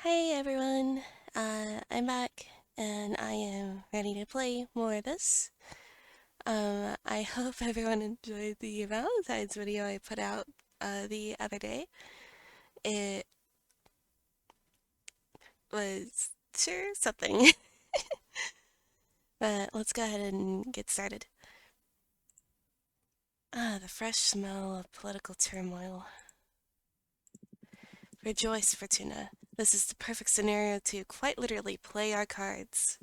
Hi everyone, I'm back and I am ready to play more of this. I hope everyone enjoyed the Valentine's video I put out the other day. It was sure something, but let's go ahead and get started. The fresh smell of political turmoil. Rejoice, Fortuna. This is the perfect scenario to quite literally play our cards.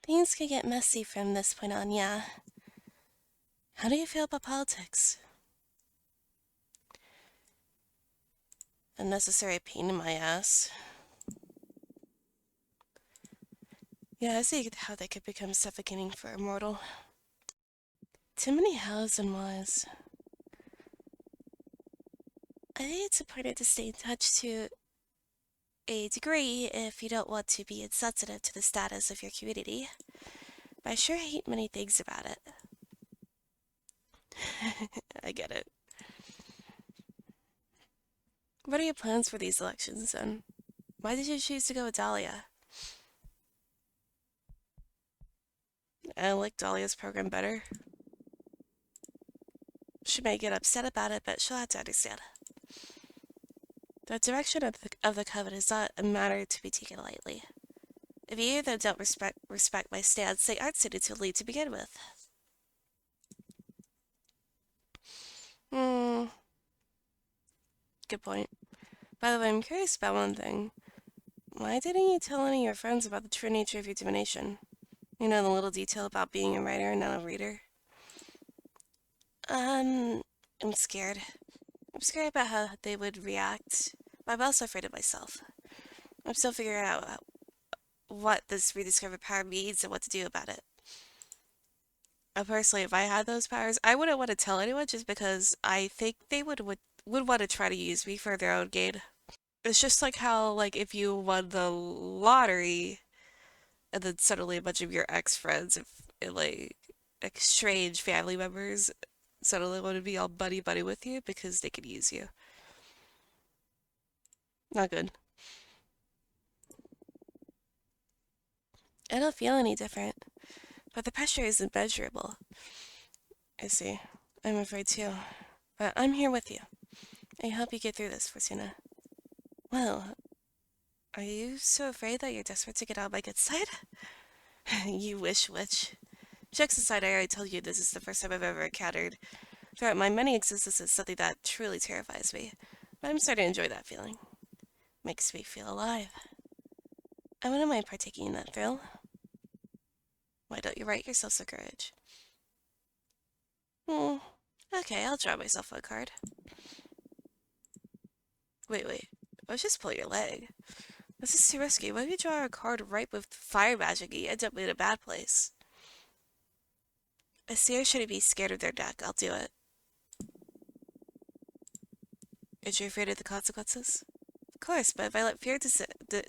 Things could get messy from this point on, yeah. How do you feel about politics? Unnecessary pain in my ass. Yeah, I see how they could become suffocating for a mortal. Too many hows and whys. I think it's important to stay in touch to a degree if you don't want to be insensitive to the status of your community. But I sure hate many things about it. I get it. What are your plans for these elections, then? Why did you choose to go with Dahlia? I like Dahlia's program better. She may get upset about it, but she'll have to understand. The direction of the Coven is not a matter to be taken lightly. If you though don't respect my stance, they aren't suited to lead to begin with. Hmm, good point. By the way, I'm curious about one thing. Why didn't you tell any of your friends about the true nature of your divination? You know, the little detail about being a writer and not a reader? Um, I'm scared. I'm scared about how they would react, but I'm also afraid of myself. I'm still figuring out what this rediscovered power means and what to do about it. Personally, if I had those powers, I wouldn't want to tell anyone just because I think they would want to try to use me for their own gain. It's just like how, like, if you won the lottery and then suddenly a bunch of your ex-friends, like, strange family members suddenly want to be all buddy-buddy with you because they could use you. Not good. I don't feel any different, but the pressure is immeasurable. I see. I'm afraid too. But I'm here with you. I hope you get through this, Fortuna. Well, are you so afraid that you're desperate to get out of my good side? You wish, witch. Jokes aside, I already told you this is the first time I've ever encountered throughout my many existences something that truly terrifies me. But I'm starting to enjoy that feeling. Makes me feel alive. I wouldn't mind partaking in that thrill. Why don't you write yourself some courage? Hmm. Okay, I'll draw myself a card. Wait. I was just pull your leg. This is too risky. What if you draw a card right with fire magic and you end up in a bad place? A seer shouldn't be scared of their deck. I'll do it. Is you afraid of the consequences? Of course, but if I let fear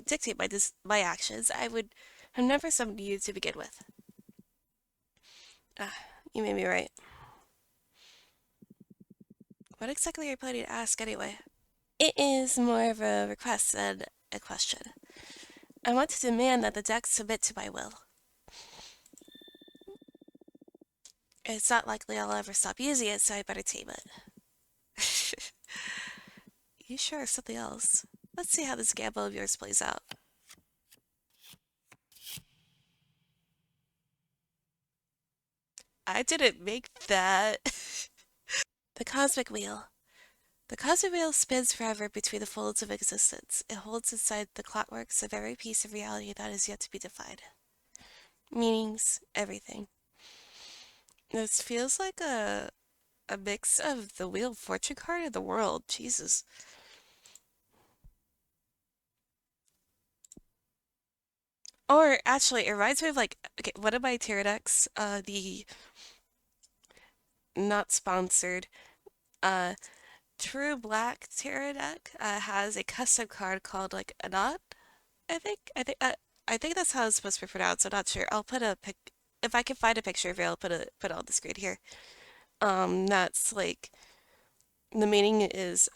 dictate my actions, I would have never summoned you to begin with. Ah, you made me right. What exactly are you planning to ask anyway? It is more of a request than a question. I want to demand that the deck submit to my will. It's not likely I'll ever stop using it, so I better tame it. You sure of something else? Let's see how this gamble of yours plays out. I didn't make that. The Cosmic Wheel. The cosmic wheel spins forever between the folds of existence. It holds inside the clockworks of every piece of reality that is yet to be defined. Meanings, everything. This feels like a mix of the Wheel of Fortune card and the world. Jesus. Or actually, it reminds me of like okay, one of my tarot decks, the not sponsored, uh, True Black tarot deck, has a custom card called like a knot. I think that's how it's supposed to be pronounced. I'm not sure. I'll put a pic if I can find a picture of it. I'll put it on the screen here. That's like the meaning is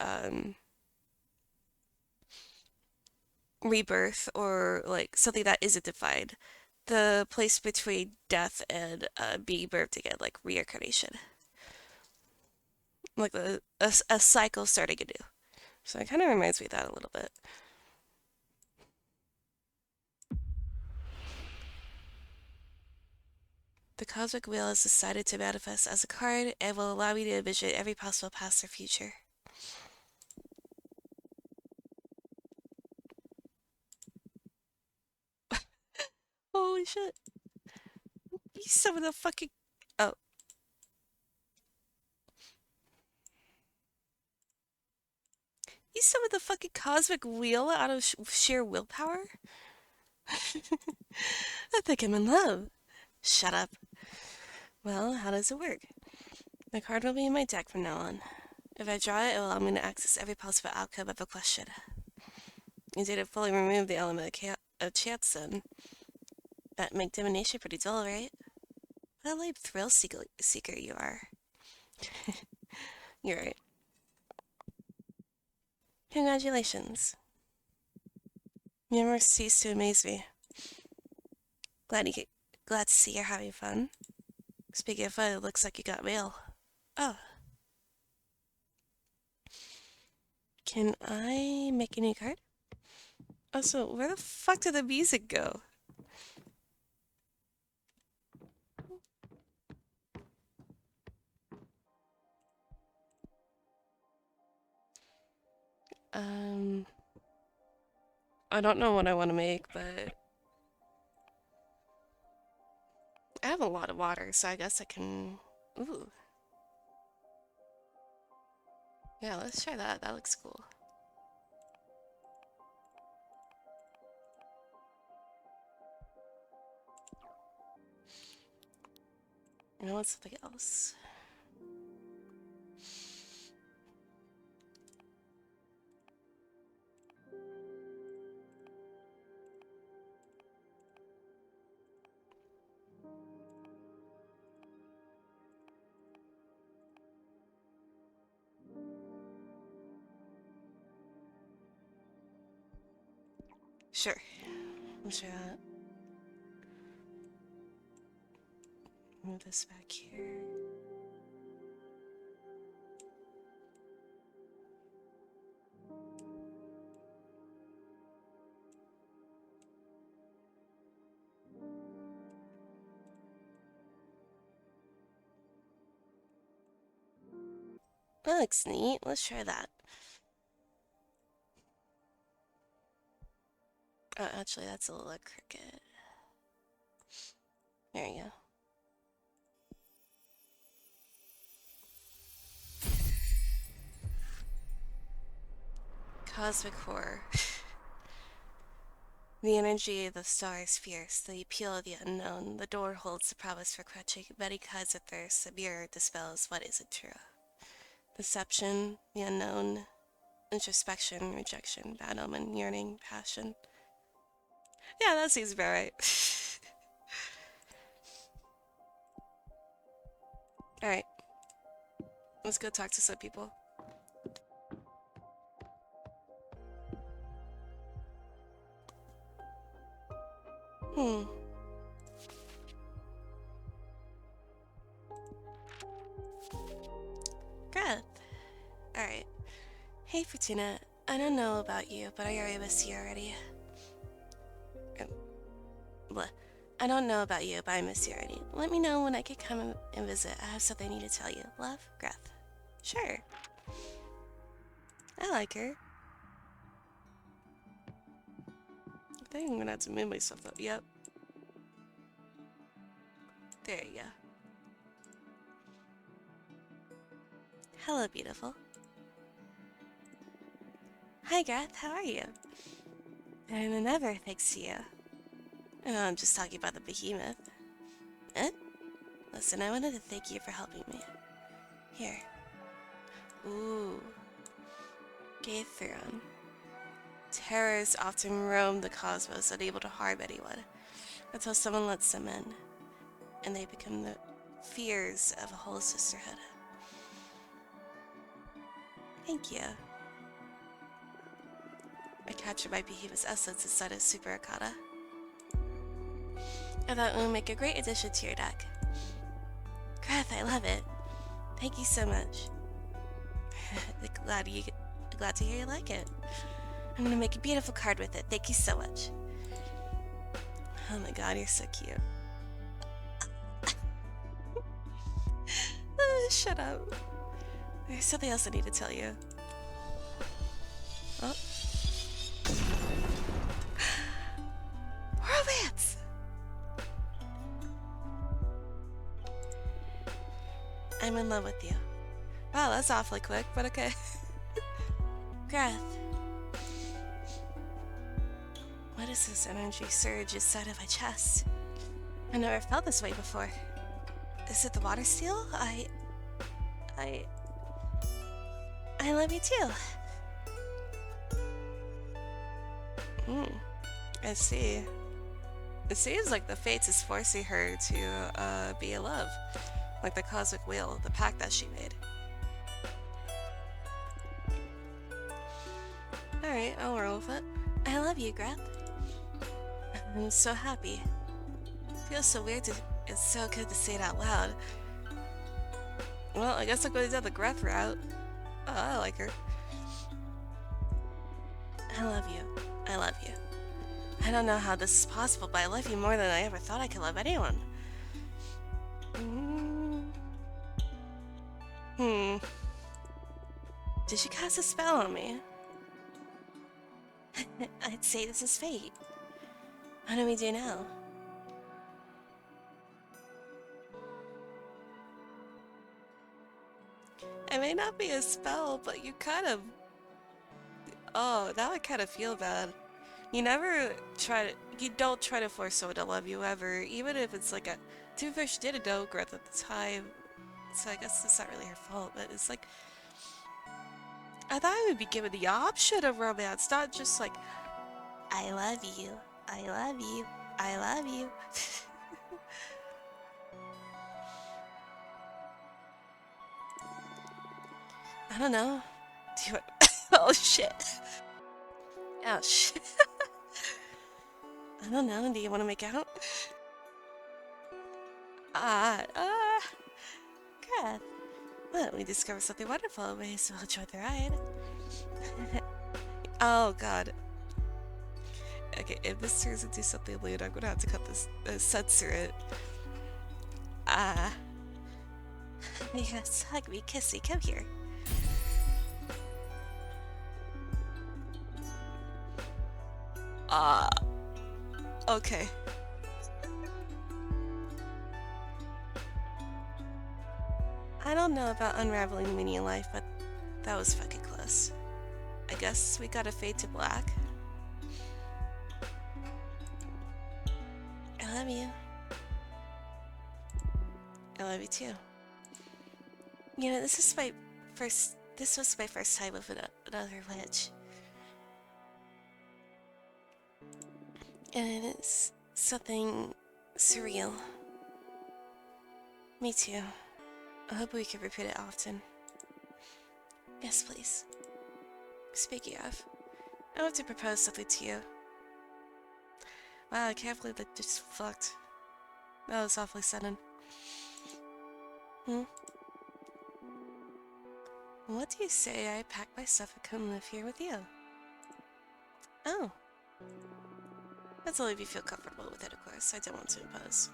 rebirth or like something that isn't defined. The place between death and being birthed again, like reincarnation, like a cycle starting anew. So it kind of reminds me of that a little bit. The cosmic wheel is decided to manifest as a card and will allow me to envision every possible past or future. Holy shit. You summoned the fucking. Oh. You summoned the fucking cosmic wheel out of sheer willpower? I think I'm in love. Shut up. Well, how does it work? The card will be in my deck from now on. If I draw it, it will allow me to access every possible outcome of a question. You didn't fully remove the element of chance, then. That make divination pretty dull, right? What a lame thrill seeker you are. You're right. Congratulations. You never cease to amaze me. Glad you get, glad to see you're having fun. Speaking of fun, it looks like you got mail. Oh, can I make a new card? Also, where the fuck did the music go? Um, I don't know what I want to make, but I have a lot of water, so I guess I can. Ooh, yeah, let's try that. That looks cool. I want something else. Sure, let's try that. Move this back here. That looks neat. Let's try that. Oh, actually, that's a little crooked. There you go. Cosmic horror. The energy of the star is fierce, the appeal of the unknown. The door holds the promise for quenching many kinds of thirst. The mirror dispels what isn't true. Deception, the unknown, introspection, rejection, bad omen, yearning, passion. Yeah, that seems about right. Alright, let's go talk to some people. Hmm. Good. Alright. Hey, Fortuna. I don't know about you, but I already miss you already. Blah. I don't know about you, but I miss you already. Let me know when I can come and visit. I have something I need to tell you. Love, Greth. Sure. I like her. I think I'm gonna have to move myself up. Yep. There you go. Hello, beautiful. Hi, Greth. How are you? Better than ever, thanks to you. I know I'm just talking about the behemoth. Eh? Listen, I wanted to thank you for helping me. Here. Ooh. Gaethron. Terrors often roam the cosmos, unable to harm anyone, until someone lets them in, and they become the fears of a whole sisterhood. Thank you. I captured my behemoth's essence inside a super Arcana. I thought it would make a great addition to your deck. Greth, I love it. Thank you so much. glad you, glad to hear you like it. I'm gonna make a beautiful card with it. Thank you so much. Oh my god, you're so cute. Shut up. There's something else I need to tell you. Oh. Romance! I'm in love with you. Wow, that's awfully quick, but okay. Greth. What is this energy surge inside of my chest? I never felt this way before. Is it the water steel? I love you too. I see. It seems like the fates is forcing her to be in love. Like the cosmic wheel, the pact that she made. Alright, I'll roll with it. I love you, Greth. I'm so happy. It feels so weird to... It's so good to say it out loud. Well, I guess I'm going down the Greth route. Oh, I like her. I love you. I love you. I don't know how this is possible, but I love you more than I ever thought I could love anyone. Did she cast a spell on me? I'd say this is fate. What do we do now? It may not be a spell, but you kind of... Oh, now I kind of feel bad. You never try to... You don't try to force someone to love you ever, even if it's like a... To be fair, she didn't know Greth at the time, so I guess it's not really her fault, but it's like... I thought I would be given the option of romance, not just like... I love you. I love you. I love you. I don't know. Do you want... Oh shit. Oh shit. I don't know. Do you want to make out? Greth. Well, we discovered something wonderful. We so enjoy the ride. Oh god. Okay, if this turns into something lewd, I'm gonna have to cut this, censor it. Yes, hug me, kiss me, come here. Okay. I don't know about unraveling meaning in life, but that was fucking close. I guess we gotta fade to black. I love you. I love you too. You know, this was my first time with another witch. And it's something surreal. Me too. I hope we can repeat it often. Yes, please. Speaking of, I want to propose something to you. Wow, I can't believe that just fucked. That was awfully sudden. What do you say I pack my stuff and come live here with you? Oh. That's only if you feel comfortable with it, of course. I don't want to impose.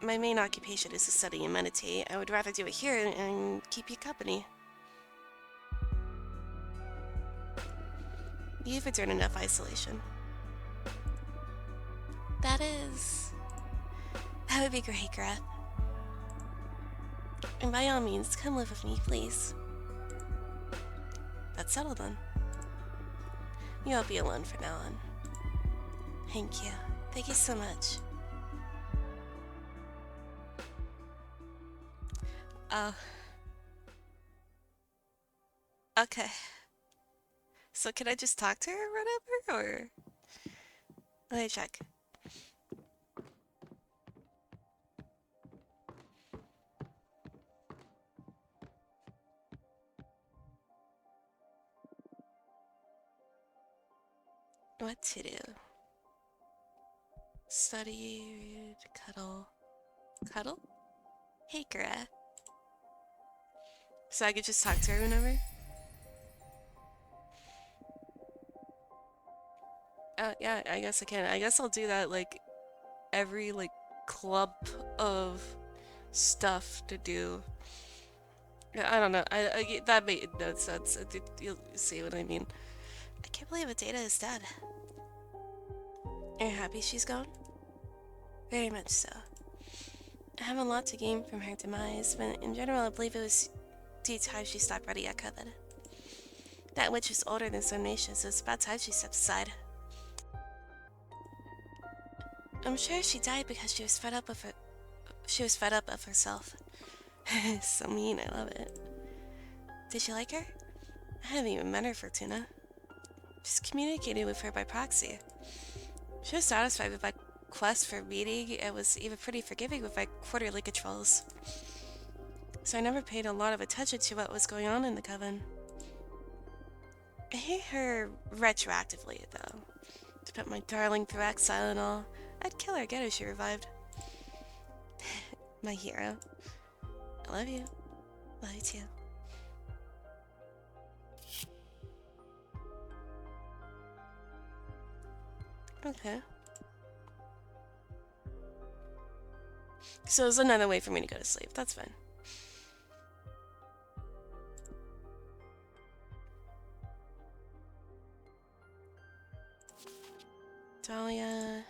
My main occupation is to study and meditate. I would rather do it here and keep you company. You've endured enough isolation. That would be great, Greth. And by all means, come live with me, please. That's settled then. You won't be alone from now on. Thank you. Thank you so much. Oh. Okay. So can I just talk to her or whatever, or... Let me check. What to do? Study, read, cuddle. Cuddle? Hey, Gra. So I could just talk to her whenever? Yeah, I guess I can. I guess I'll do that, like, every, like, clump of stuff to do. Yeah, I don't know. That made no sense. You'll see what I mean. I can't believe Data is dead. Are you happy she's gone? Very much so. I have a lot to gain from her demise, but in general, I believe it was due to how she stopped ready at Coven. That witch was older than some nations, so it's about time she stepped aside. I'm sure she died because she was fed up of her. She was fed up of herself. So mean, I love it. Did you like her? I haven't even met her, Fortuna. Just communicated with her by proxy. She was satisfied with my quest for meeting and was even pretty forgiving with my quarterly controls. So I never paid a lot of attention to what was going on in the Coven. I hate her retroactively, though. To put my darling through exile and all, I'd kill her again if she revived. My hero. I love you. Love you too. Okay. So it's another way for me to go to sleep. That's fine. Dahlia.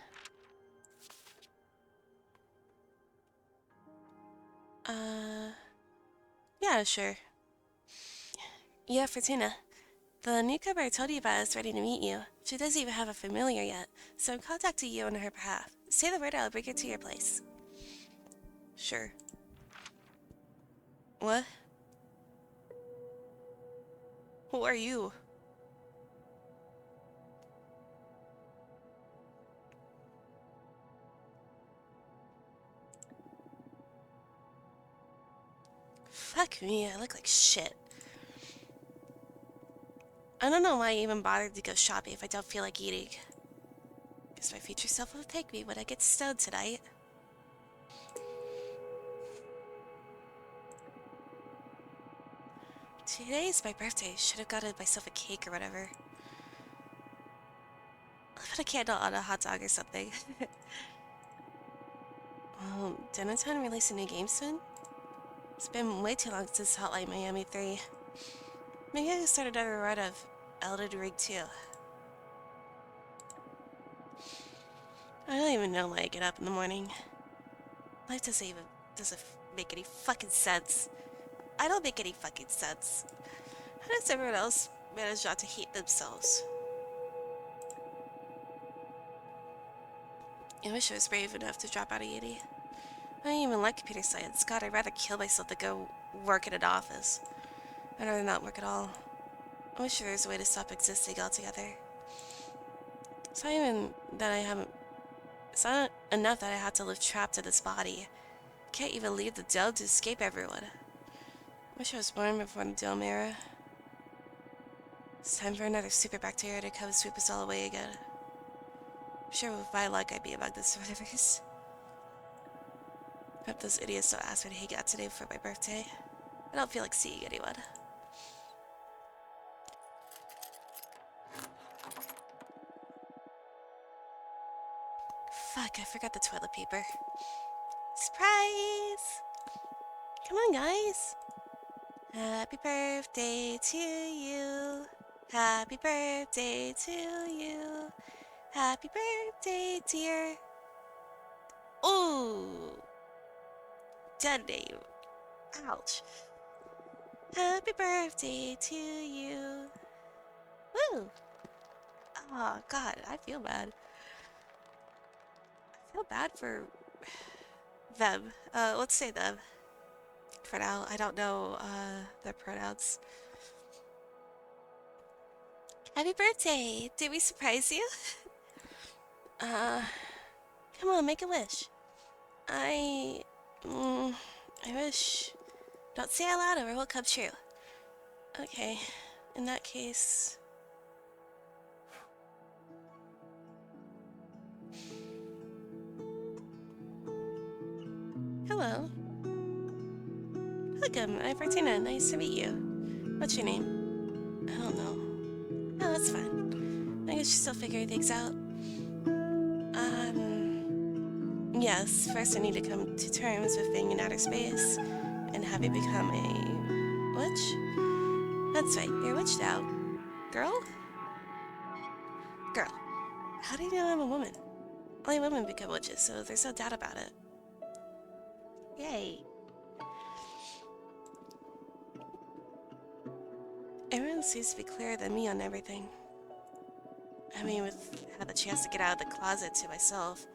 Yeah, sure. Yeah, Fortuna. The newcomer I told you about is ready to meet you. She doesn't even have a familiar yet, so I'm contacting you on her behalf. Say the word, I'll bring her to your place. Sure. What? Who are you? Fuck me, I look like shit. I don't know why I even bothered to go shopping if I don't feel like eating. Guess my future self will thank me when I get stoned tonight. Today's my birthday. Should have gotten myself a cake or whatever. I'll put a candle on a hot dog or something. Didn't Town release a new game soon? It's been way too long since Hotline Miami 3. Maybe I can start another run of Elden Ring 2. I don't even know why I get up in the morning. Life doesn't make any fucking sense. I don't make any fucking sense. How does everyone else manage not to hate themselves? I wish I was brave enough to drop out of uni. I don't even like computer science. God, I'd rather kill myself than go work in an office. I'd rather not work at all. I wish there was a way to stop existing altogether. It's not even that I haven't... It's not enough that I had to live trapped in this body. I can't even leave the dome to escape everyone. Wish I was born before the dome era. It's time for another super bacteria to come and sweep us all away again. I'm sure with my luck I'd be among the survivors. Hope those idiots don't ask me to hang out today for my birthday. I don't feel like seeing anyone. Fuck, I forgot the toilet paper. Surprise! Come on, guys. Happy birthday to you. Happy birthday to you. Happy birthday, dear. Ooh. Dead name. Ouch. Happy birthday to you. Woo. Oh, God, I feel bad. I feel bad for them. Let's say them. For now, I don't know, their pronouns. Happy birthday! Did we surprise you? Uh, come on, make a wish. I... I wish... Don't say it out loud or it won't come true. Okay, in that case... Welcome, I'm Martina. Nice to meet you. What's your name? I don't know. Oh, that's fine. I guess you're still figuring things out. Yes, first I need to come to terms with being in outer space and having become a witch. That's right, you're a witch now. Girl? Girl. How do you know I'm a woman? Only women become witches, so there's no doubt about it. Yay. Everyone seems to be clearer than me on everything. I mean, with had the chance to get out of the closet to myself,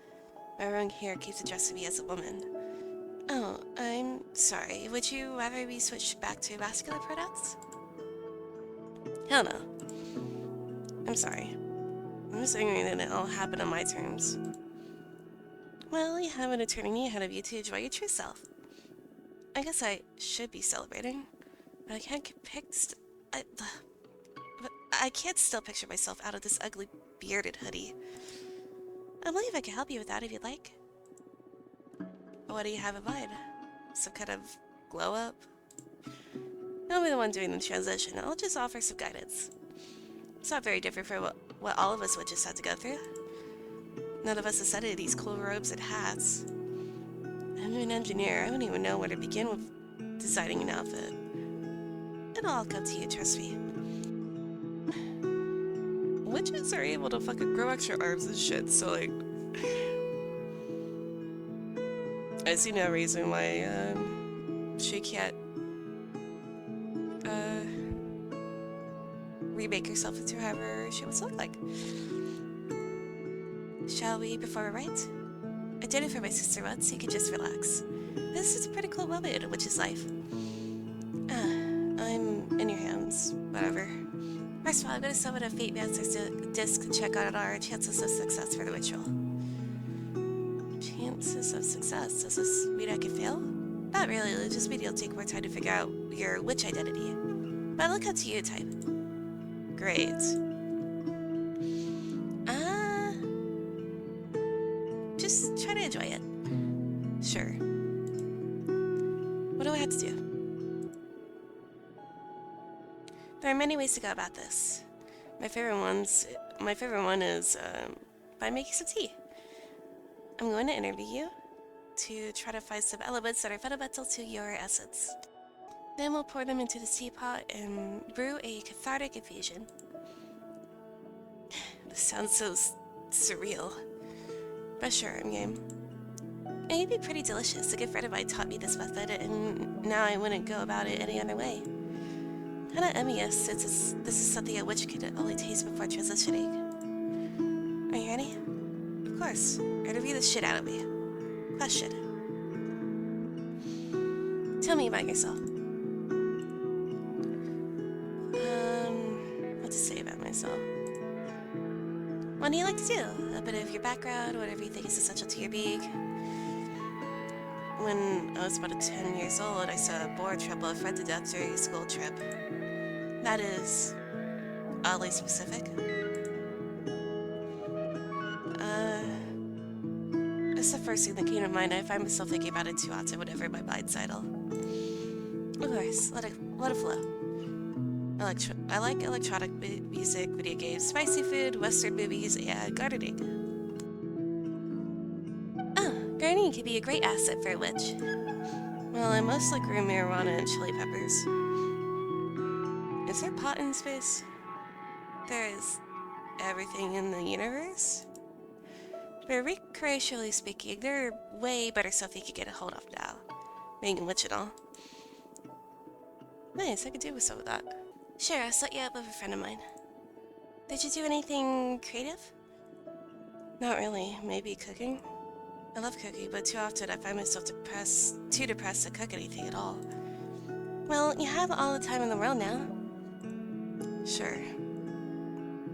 everyone here keeps addressing me as a woman. Oh, I'm sorry. Would you rather we switch back to masculine pronouns? Hell no. I'm sorry. I'm just angry that it all happened on my terms. Well, you have an eternity ahead of you to enjoy your true self. I guess I should be celebrating, but I can't but I can't still picture myself out of this ugly bearded hoodie. I believe I can help you with that if you'd like. What do you have in mind? Some kind of glow up? I'll be the one doing the transition. I'll just offer some guidance. It's not very different from what all of us witches had to go through. None of us ascended these cool robes and hats. I'm an engineer. I wouldn't even know where to begin with designing an outfit. It'll all come to you, trust me. Witches are able to fucking grow extra arms and shit, so like... I see no reason why, she can't, remake herself into however she wants to look like. Shall we perform a rite? I did it for my sister once, so you can just relax. This is a pretty cool moment in a witch's life. I'm in your hands. Whatever. First of all, I'm gonna summon a Fate Master's disc to check on our chances of success for the ritual. Chances of success? Does this mean I can fail? Not really, it just means it'll take more time to figure out your witch identity. But look up to you type. Great. Just try to enjoy it. Sure. What do I have to do? There are many ways to go about this. My favorite one is by making some tea. I'm going to interview you to try to find some elements that are fundamental to your essence. Then we'll pour them into this teapot and brew a cathartic infusion. This sounds so surreal. But sure, I'm game. It'd be pretty delicious. A good friend of mine taught me this method, and now I wouldn't go about it any other way. Kinda envious, since this is something a witch could only taste before transitioning. Are you ready? Of course. Interview the shit out of me. Question. Tell me about yourself. What to say about myself? What do you like to do? A bit of your background, whatever you think is essential to your being. When I was about 10 years old, I saw a boar trample a friend to death during a school trip. That is oddly specific. That's the first thing that came to mind. I find myself thinking about it too often whenever my mind's idle. Of course, let it flow. I like electronic music, video games, spicy food, western movies, and gardening. Oh, gardening can be a great asset for a witch. Well, I mostly grew marijuana and chili peppers. Is there pot in space? There is everything in the universe? But recreationally speaking, there are way better stuff you could get a hold of now. Being a witch and all. Nice, I could do with some of that. Sure, I'll set you up with a friend of mine. Did you do anything creative? Not really. Maybe cooking? I love cooking, but too often I find myself too depressed to cook anything at all. Well, you have all the time in the world now. Sure.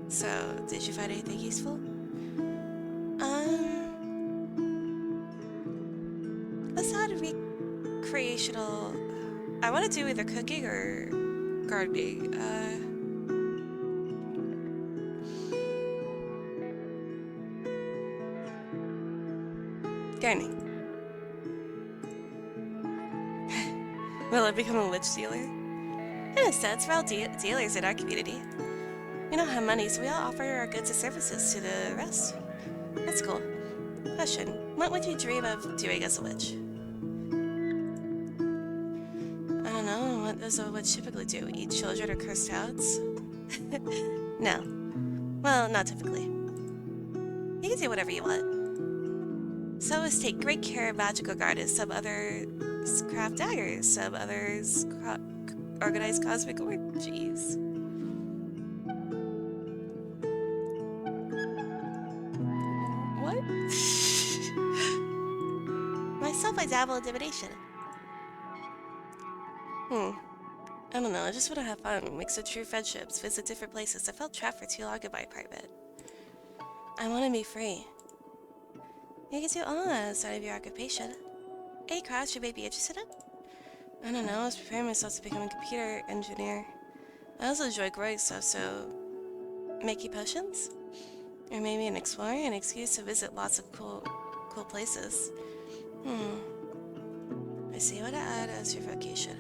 So, did you find anything useful? Let's add recreational... I want to do either cooking or gardening. Gardening. Will I become a witch dealer? In a sense, we're all dealers in our community. We don't have money, so we all offer our goods and services to the rest. That's cool. Question. What would you dream of doing as a witch? I don't know. What does a witch typically do? Eat children or curse outs? No. Well, not typically. You can do whatever you want. Some of us take great care of magical gardens, some others craft daggers, some others organize cosmic orgies. What? Myself, I dabble in divination. I don't know, I just want to have fun, make some true friendships, visit different places. I felt trapped for too long in my apartment. I want to be free. You can do all that outside of your occupation. Any crafts you may be interested in? I don't know, I was preparing myself to become a computer engineer. I also enjoy growing stuff, so making potions? Or maybe an explorer, an excuse to visit lots of cool places. I see what to add as your vocation.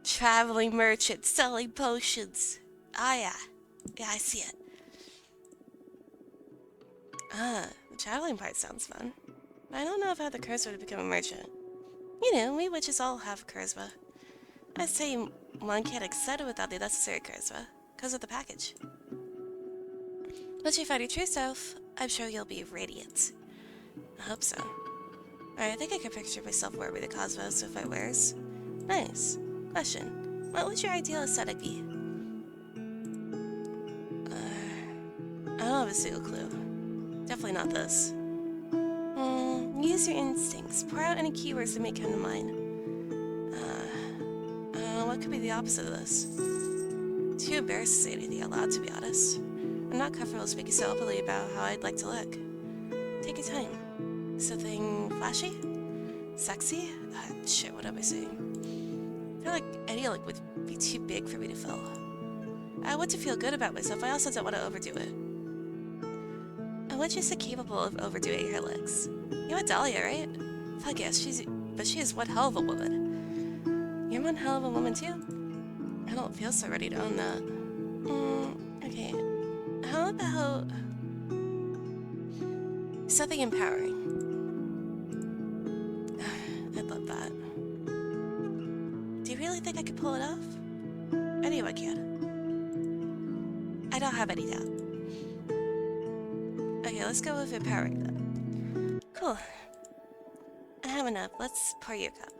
Traveling merchant selling potions. Ah, yeah. Yeah, I see it. Ah, the traveling part sounds fun. But I don't know if I have the charisma to become a merchant. You know, we witches all have charisma. I'd say one can't accept it without the necessary charisma. Comes with the package. Once you find your true self, I'm sure you'll be radiant. I hope so. Alright, I think I can picture myself wearing the cosmos if I wears. Nice. Question. What would your ideal aesthetic be? I don't have a single clue. Definitely not this. Use your instincts. Pour out any keywords that may come to mind. What could be the opposite of this? Too embarrassed to say anything out loud, to be honest. I'm not comfortable speaking so openly about how I'd like to look. Take your time. Something flashy? Sexy? Shit, what am I saying? I feel like any look would be too big for me to fill. I want to feel good about myself. I also don't want to overdo it. A witch isn't capable of overdoing her looks. You know Dahlia, right? Fuck yes, but she is one hell of a woman. You're one hell of a woman too? I don't feel so ready to own that. Okay. How about something empowering? I'd love that. Do you really think I could pull it off? Anyone can. I don't have any doubt. Okay, let's go with empowering then. Cool. I have enough. Let's pour you a cup.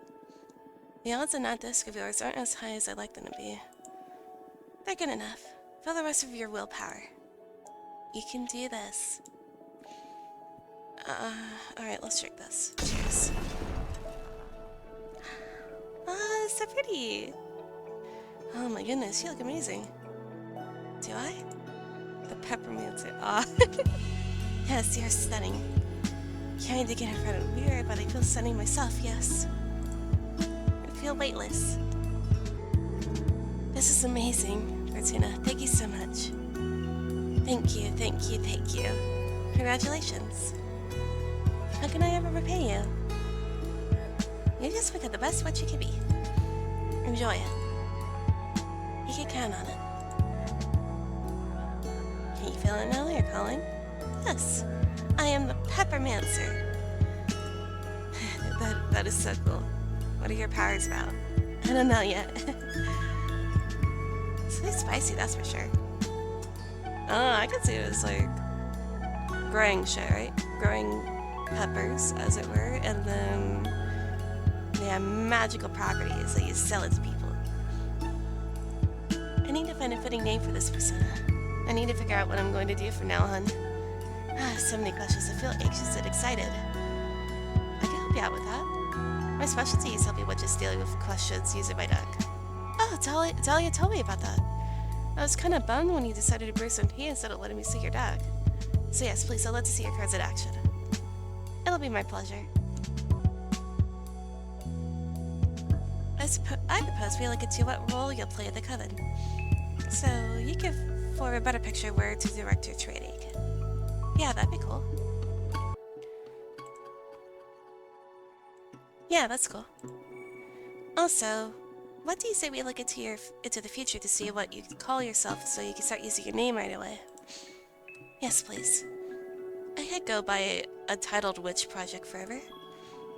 The odds on that disc of yours aren't as high as I'd like them to be. They're good enough. Fill the rest of your willpower. You can do this. Alright, let's drink this. Cheers. Ah, it's so pretty. Oh my goodness, you look amazing. Do I? The peppermint. Ah. Yes, you're stunning. Trying to get in front of weird, but I feel stunning myself, yes. I feel weightless. This is amazing, Fortuna. Thank you so much. Thank you, thank you, thank you. Congratulations. How can I ever repay you? You just become the best witch you can be. Enjoy it. You can count on it. Can you feel it now? You're calling? Yes. I am the Peppermancer. that is so cool. What are your powers about? I don't know yet. It's really spicy, that's for sure. Oh, I can see it as like growing shit, right? Growing peppers, as it were, and then they have magical properties that you sell it to people. I need to find a fitting name for this persona. I need to figure out what I'm going to do from now on. So many questions. I feel anxious and excited. I can help you out with that. My specialty is helping witches deal with questions using my deck. Oh, Dahlia told me about that. I was kind of bummed when you decided to brew some tea instead of letting me see your deck. So yes, please, I'd love to see your cards in action. It'll be my pleasure. I propose we look into what role you'll play at the coven. So you give for a better picture where to direct your training. Yeah, that'd be cool. Yeah, that's cool. Also, what do you say we look into the future to see what you call yourself so you can start using your name right away? Yes, please. I could go by a titled witch project forever.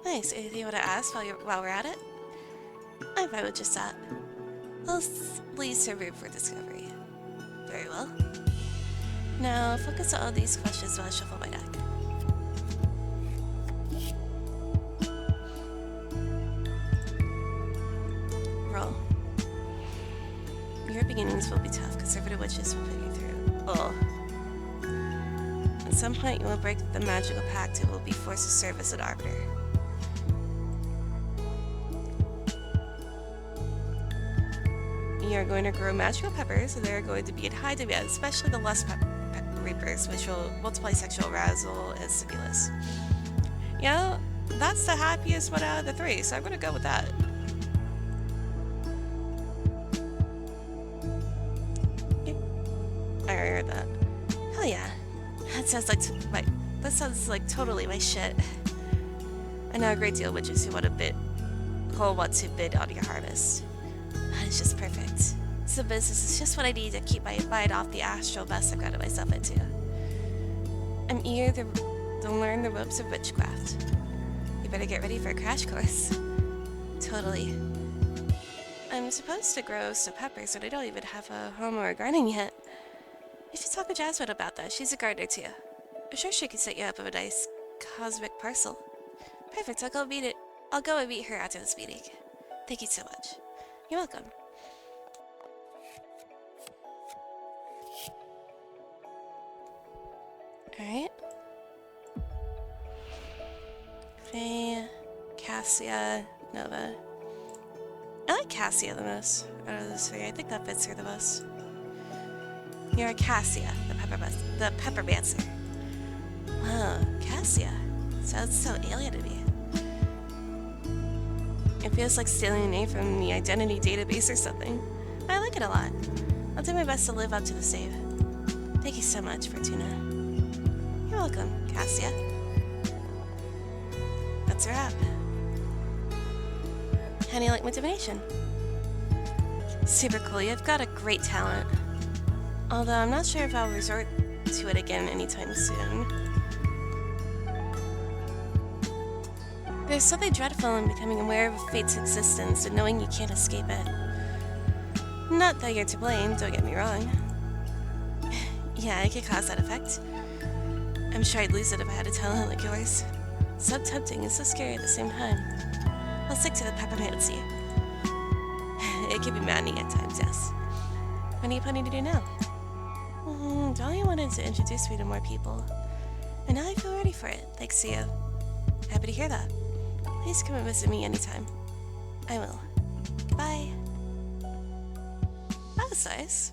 Nice. Anything you want to ask while we're at it? I'm fine with just that. I'll leave some room for discovery. Very well. Now, focus on all these questions while I shuffle my deck. Roll. Your beginnings will be tough. Conservative witches will put you through. Oh. At some point, you will break the magical pact and will be forced to serve as an arbiter. You are going to grow magical peppers, and they are going to be in high demand, especially the lust reapers, which will multiply sexual arousal and stimulus. Yeah, that's the happiest one out of the three, so I'm going to go with that. I heard that. Hell yeah. That sounds like totally my shit. I know a great deal of witches who want to bid on your harvest. It's just perfect. So business is just what I need to keep my mind off the astral mess I've gotten myself into. I'm eager to learn the ropes of witchcraft. You better get ready for a crash course. Totally. I'm supposed to grow some peppers, but I don't even have a home or a garden yet. You should talk to Jasmine about that. She's a gardener too. I'm sure she can set you up with a nice cosmic parcel. Perfect. I'll go and meet her after this meeting. Thank you so much. You're welcome. Alright. Faye, Cassia, Nova. I like Cassia the most out of those three. I think that fits her the most. You're a Cassia, the peppermancer. Wow, Cassia. Sounds so alien to me. It feels like stealing a name from the identity database or something. I like it a lot. I'll do my best to live up to the save. Thank you so much, Fortuna. You're welcome, Cassia. That's a wrap. How do you like my divination? Super cool, you've got a great talent. Although I'm not sure if I'll resort to it again anytime soon. There's something dreadful in becoming aware of fate's existence and knowing you can't escape it. Not that you're to blame, don't get me wrong. Yeah, it could cause that effect. I'm sure I'd lose it if I had a talent like yours. So tempting and so scary at the same time. I'll stick to the peppermancy. It can be maddening at times, yes. What are you planning to do now? Dolly wanted to introduce me to more people. And now I feel ready for it, thanks to you. Happy to hear that. Please come and visit me anytime. I will. Bye. That was nice.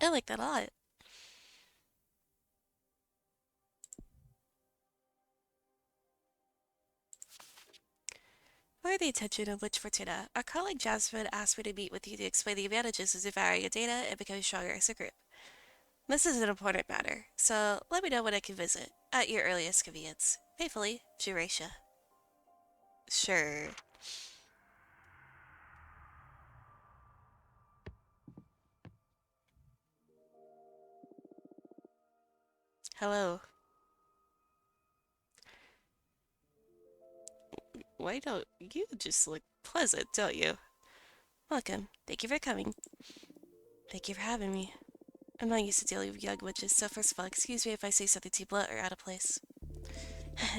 I like that a lot. For the attention of Witch Fortuna, our colleague Jasmine asked me to meet with you to explain the advantages of devouring your data and becoming stronger as a group. This is an important matter, so let me know when I can visit, at your earliest convenience. Faithfully, Juracia. Sure. Hello. Why don't you just look pleasant, don't you? Welcome. Thank you for coming. Thank you for having me. I'm not used to dealing with young witches, so first of all, excuse me if I say something too blunt or out of place.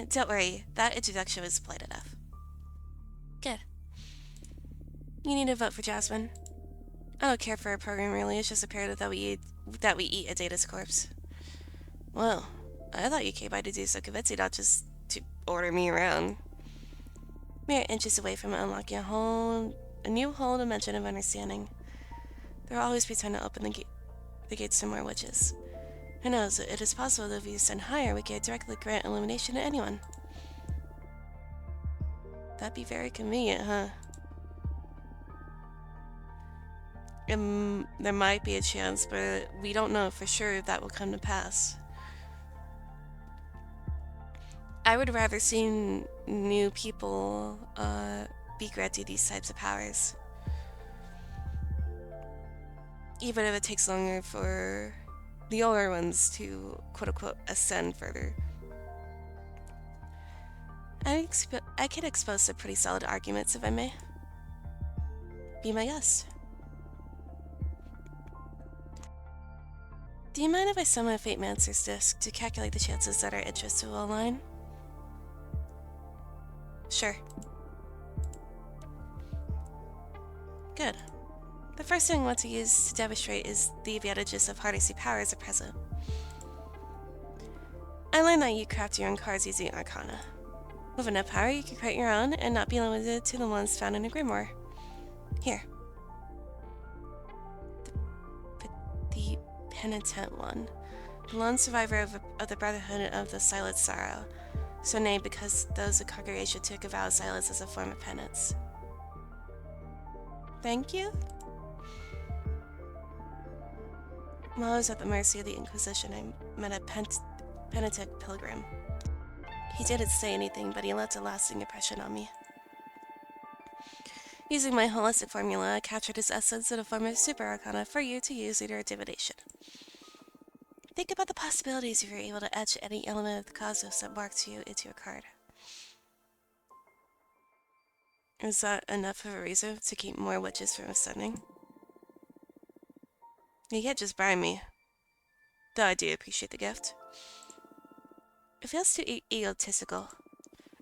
Don't worry, that introduction was polite enough. Good. You need to vote for Jasmine. I don't care for her program really, it's just apparent that we eat a data's corpse. Well, I thought you came by to do so convincing, not just to order me around. We are inches away from unlocking a new whole dimension of understanding. There will always be time to open the gates to more witches. Who knows, it is possible that if we ascend higher, we can directly grant illumination to anyone. That'd be very convenient, huh? There might be a chance, but we don't know for sure if that will come to pass. I would rather see new people be granted these types of powers, even if it takes longer for the older ones to quote unquote ascend further. I could expose some pretty solid arguments if I may. Be my guest. Do you mind if I summon a Fate Mancer's disc to calculate the chances that our interests will align? Sure. Good. The first thing I want to use to demonstrate is the advantages of harnessing powers at present. I learned that you craft your own cards using Arcana. With enough power, you can create your own and not be limited to the ones found in a grimoire. Here. The Penitent One. The lone survivor of the Brotherhood of the Silent Sorrow, so named because those of the congregation took a vow of silence as a form of penance. Thank you? While I was at the mercy of the Inquisition, I met a penitent pilgrim. He didn't say anything, but he left a lasting impression on me. Using my holistic formula, I captured his essence in a form of super arcana for you to use in your divination. Think about the possibilities if you're able to etch any element of the cosmos that marks you into a card. Is that enough of a reason to keep more witches from ascending? You can't just bribe me, though I do appreciate the gift. It feels too egotistical.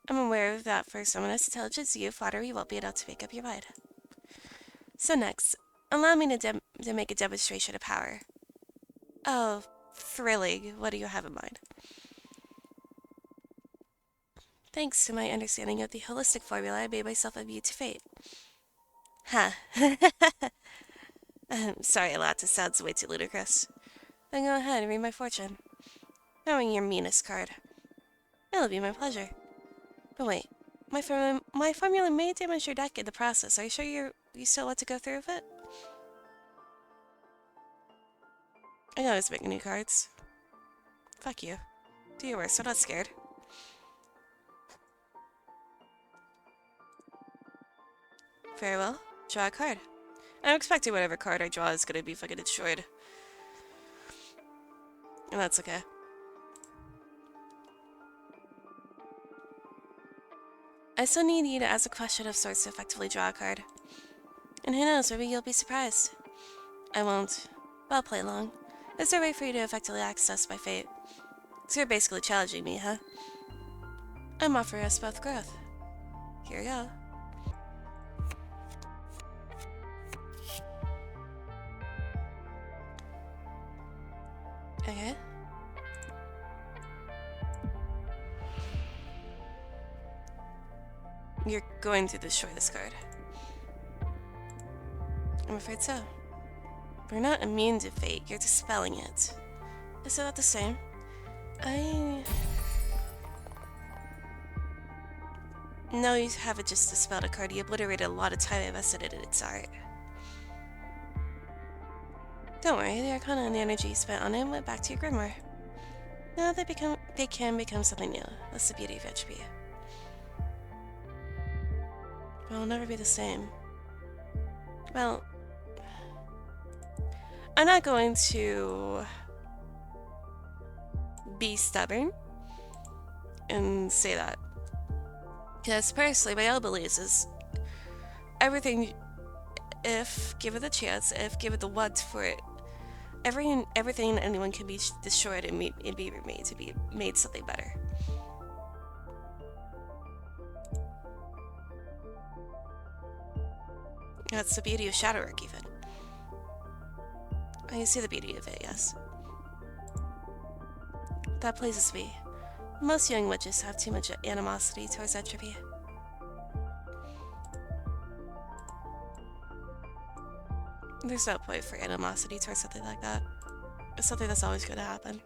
I'm aware that for someone as intelligent as you, flattery won't be enough to make up your mind. So next, allow me to make a demonstration of power. Oh, thrilling. What do you have in mind? Thanks to my understanding of the holistic formula, I made myself immune to fate. Huh. Sorry, Alatus sounds way too ludicrous. Then go ahead and read my fortune. Knowing your meanest card. It'll be my pleasure. But wait, my formula may damage your deck in the process. Are you sure you still want to go through with it? I can always make new cards. Fuck you. Do your worst, I'm not scared. Very well. Draw a card. I'm expecting whatever card I draw is gonna be fucking destroyed. And that's okay. I still need you to ask a question of sorts to effectively draw a card. And who knows, maybe you'll be surprised. I won't. But I'll play along. Is there a way for you to effectively access my fate? So you're basically challenging me, huh? I'm offering us both growth. Here we go. Okay. You're going to destroy this card. I'm afraid so. We're not immune to fate, you're dispelling it. Is that the same? No, you haven't just dispelled a card, you obliterated a lot of time invested in its art. Don't worry, the Arcana and the energy you spent on it went back to your grimoire. Now they can become something new. That's the beauty of Entropy. But it'll never be the same. Well, I'm not going to be stubborn and say that. Because personally, my own beliefs is everything, if given the chance, if given the want for it, everything and anyone can be destroyed and be remade to be made something better. That's the beauty of Shadowwork, even. I can see the beauty of it, yes. That pleases me. Most young witches have too much animosity towards Entropy. There's no point for animosity towards something like that. It's something that's always going to happen.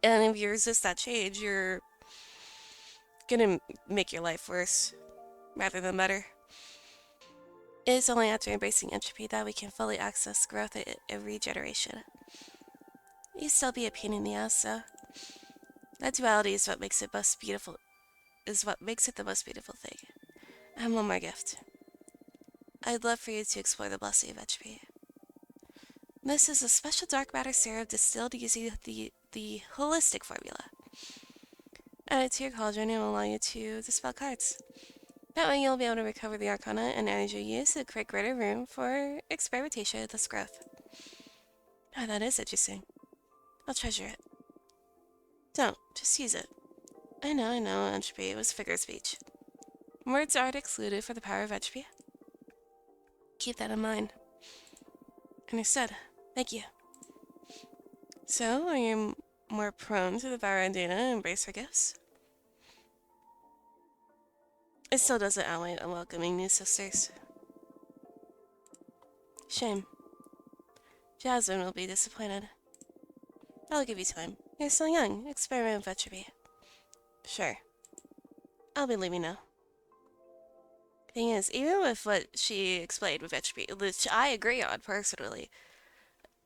And if you resist that change, you're gonna make your life worse, rather than better. It is only after embracing Entropy that we can fully access growth and regeneration. You still be a pain in the ass, though. That duality is what makes it most beautiful. Is what makes it the most beautiful thing. I have one more gift. I'd love for you to explore the blessing of entropy. This is a special dark matter serum distilled using the holistic formula. Add it to your cauldron and it will allow you to dispel cards. That way you'll be able to recover the arcana and energy used to create greater room for experimentation and thus growth. Oh, that is interesting. I'll treasure it. Don't, just use it. I know, entropy. It was figure of speech. Words aren't excluded for the power of entropy. Keep that in mind. Understood. Thank you. So, are you more prone to the Varandina and embrace her gifts? It still doesn't outweigh welcoming new sisters. Shame. Jasmine will be disappointed. I'll give you time. You're still young. Experiment with entropy. Sure. I'll be leaving now. Thing is, even with what she explained with entropy, which I agree on personally,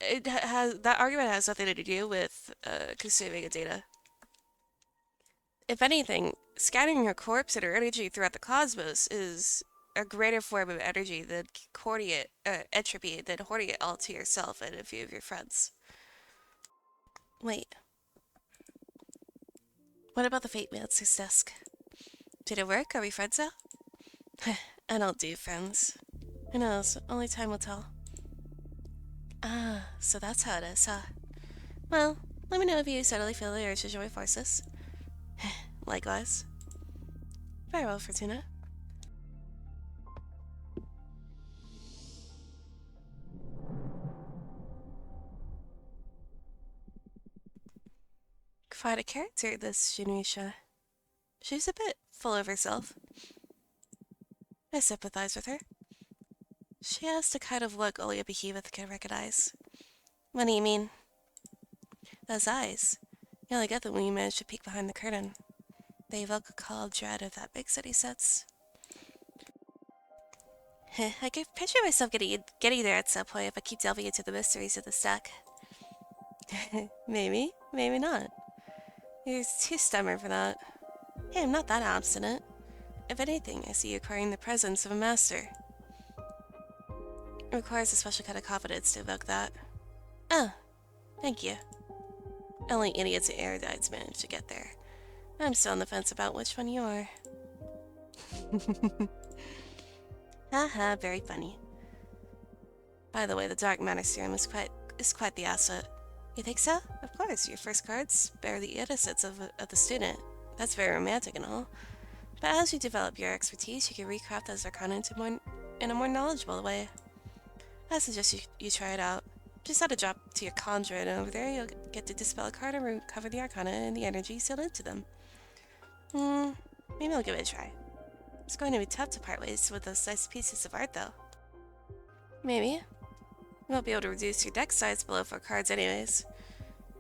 that argument has nothing to do with consuming a data. If anything, scattering your corpse and her energy throughout the cosmos is a greater form of energy than hoarding it, entropy, than hoarding it all to yourself and a few of your friends. Wait. What about the Fate Master's desk? Did it work? Are we friends now? I don't do friends. Who knows? Only time will tell. Ah, so that's how it is, huh? Well, let me know if you suddenly feel the urge to join forces. Likewise. Very well, Fortuna. Quite a character, this Shinrisha. She's a bit full of herself. I sympathize with her. She has the kind of look only a behemoth can recognize. What do you mean? Those eyes. You only get them when you manage to peek behind the curtain. They evoke a calm dread of that big city sense. I can picture myself getting there at some point if I keep delving into the mysteries of the stack. Maybe, maybe not. You're too stubborn for that. Hey, I'm not that obstinate. If anything, I see you acquiring the presence of a master. It requires a special kind of confidence to evoke that. Oh, thank you. Only idiots and erudites manage to get there. I'm still on the fence about which one you are. Haha, very funny. By the way, the dark matter serum is quite the asset. You think so? Of course, your first cards bear the innocence of the student. That's very romantic and all. But as you develop your expertise, you can recraft those arcana in a more knowledgeable way. I suggest you try it out. Just add a drop to your conjure, and over there you'll get to dispel a card and recover the arcana and the energy sealed into them. Maybe I'll give it a try. It's going to be tough to part ways with those nice pieces of art, though. Maybe. You won't be able to reduce your deck size below 4 cards anyways.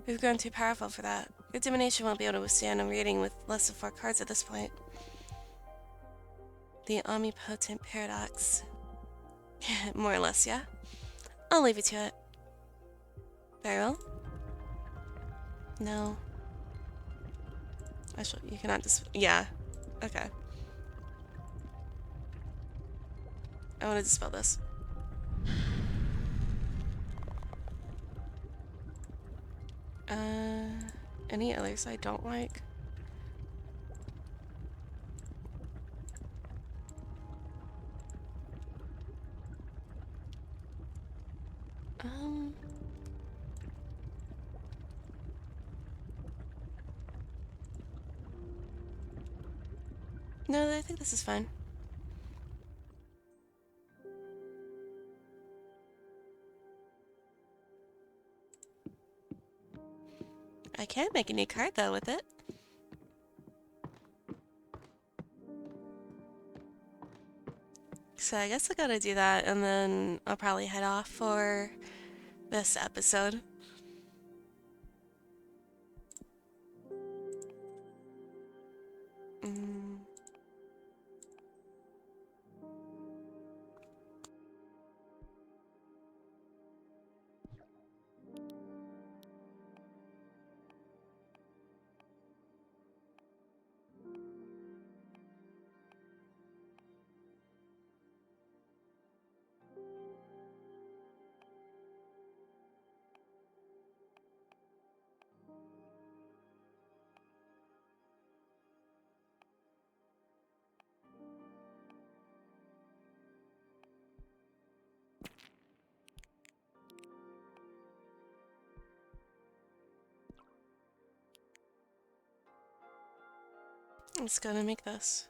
We've grown too powerful for that. Your divination won't be able to withstand a reading with less than 4 cards at this point. The omnipotent paradox. More or less, yeah? I'll leave you to it. Very well. No. Actually, you cannot yeah. Okay. I want to dispel this. Any others I don't like? Um... No, I think this is fine. I can make a new card, though, with it. So I guess I gotta do that, and then I'll probably head off for this episode. I'm just gonna make this.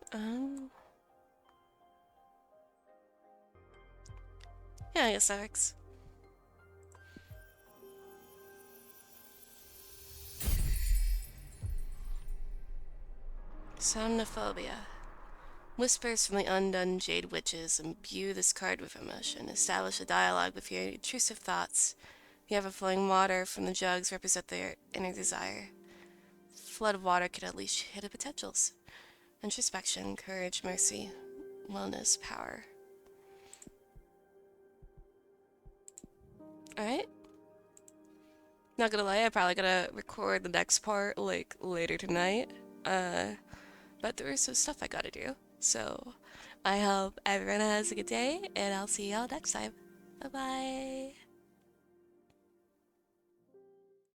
Yeah, I guess that works. Somnophobia. Whispers from the undone jade witches imbue this card with emotion. Establish a dialogue with your intrusive thoughts. The ever-flowing water from the jugs represent their inner desire. Flood of water can unleash hidden potentials. Introspection, courage, mercy, wellness, power. Alright. Not gonna lie, I'm probably gonna record the next part like later tonight. Uh, but there is some stuff I gotta do. So I hope everyone has a good day, and I'll see y'all next time. Bye bye.